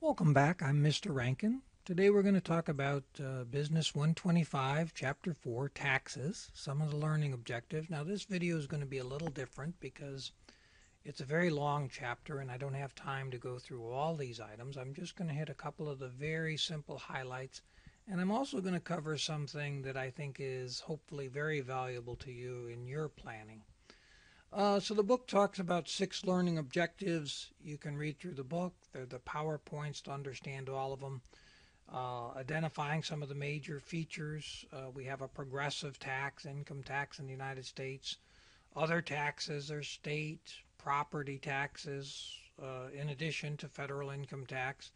Welcome back. I'm Mr. Rankin. Today we're going to talk about Business 125, Chapter 4, Taxes, some of the learning objectives. Now this video is going to be a little different because it's a very long chapter and I don't have time to go through all these items. I'm just going to hit a couple of the very simple highlights, and I'm also going to cover something that I think is hopefully very valuable to you in your planning. So the book talks about 6 learning objectives. You can read through the book. They're the PowerPoints to understand all of them. Identifying some of the major features. We have a progressive tax, income tax in the United States. Other taxes are state, property taxes, in addition to federal income tax.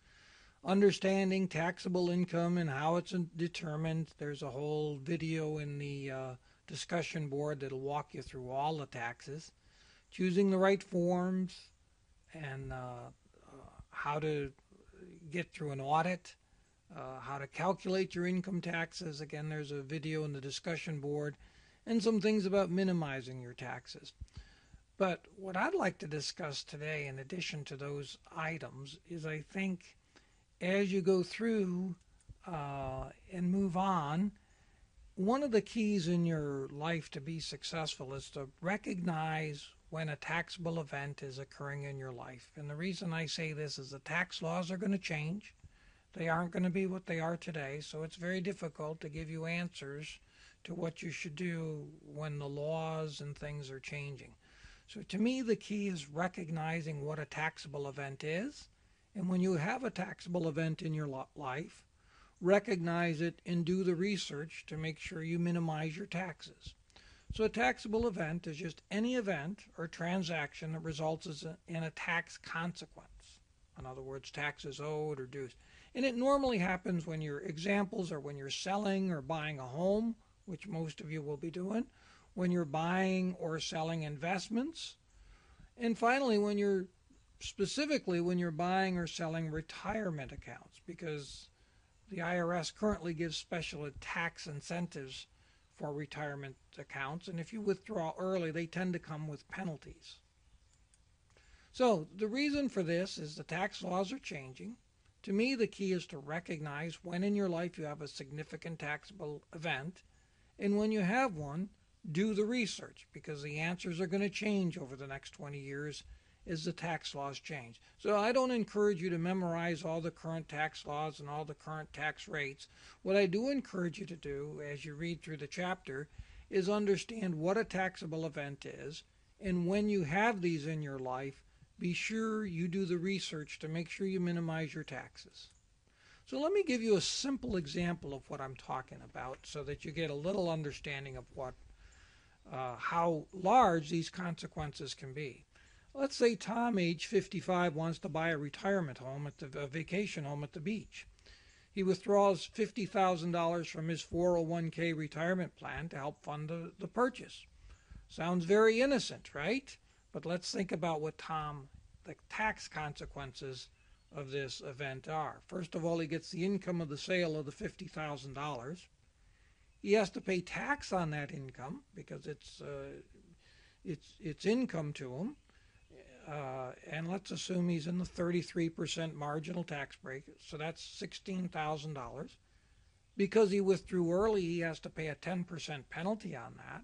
Understanding taxable income and how it's determined. There's a whole video in the discussion board that'll walk you through all the taxes, choosing the right forms, and how to get through an audit, how to calculate your income taxes. Again, there's a video in the discussion board, and some things about minimizing your taxes. But what I'd like to discuss today, in addition to those items, is I think as you go through and move on, one of the keys in your life to be successful is to recognize when a taxable event is occurring in your life. And the reason I say this is the tax laws are going to change. They aren't going to be what they are today, so it's very difficult to give you answers to what you should do when the laws and things are changing. So to me, the key is recognizing what a taxable event is. And when you have a taxable event in your life, recognize it and do the research to make sure you minimize your taxes. So a taxable event is just any event or transaction that results in a tax consequence. In other words, taxes owed or dues. And it normally happens when your examples are when you're selling or buying a home, which most of you will be doing, when you're buying or selling investments, and finally when you're buying or selling retirement accounts, because the IRS currently gives special tax incentives for retirement accounts, and if you withdraw early, they tend to come with penalties. So the reason for this is the tax laws are changing. To me, the key is to recognize when in your life you have a significant taxable event, and when you have one, do the research, because the answers are going to change over the next 20 years as the tax laws change. So I don't encourage you to memorize all the current tax laws and all the current tax rates. What I do encourage you to do as you read through the chapter is understand what a taxable event is, and when you have these in your life, be sure you do the research to make sure you minimize your taxes. So let me give you a simple example of what I'm talking about so that you get a little understanding of how large these consequences can be. Let's say Tom, age 55, wants to buy a retirement home a vacation home at the beach. He withdraws $50,000 from his 401k retirement plan to help fund the purchase. Sounds very innocent, right? But let's think about what the tax consequences of this event are. First of all, he gets the income of the sale of the $50,000. He has to pay tax on that income because it's income to him. And let's assume he's in the 33% marginal tax bracket, so that's $16,000. Because he withdrew early, he has to pay a 10% penalty on that.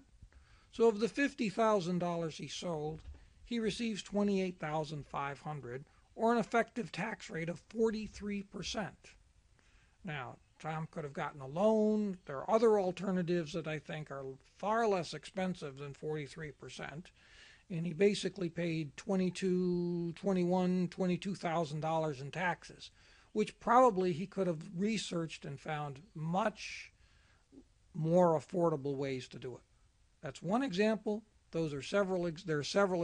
So of the $50,000 he sold, he receives $28,500, or an effective tax rate of 43%. Now, Tom could have gotten a loan. There are other alternatives that I think are far less expensive than 43%. And he basically paid $22,000 in taxes, which probably he could have researched and found much more affordable ways to do it. That's one example. There are several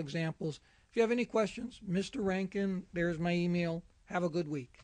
examples. If you have any questions, Mr. Rankin, there's my email. Have a good week.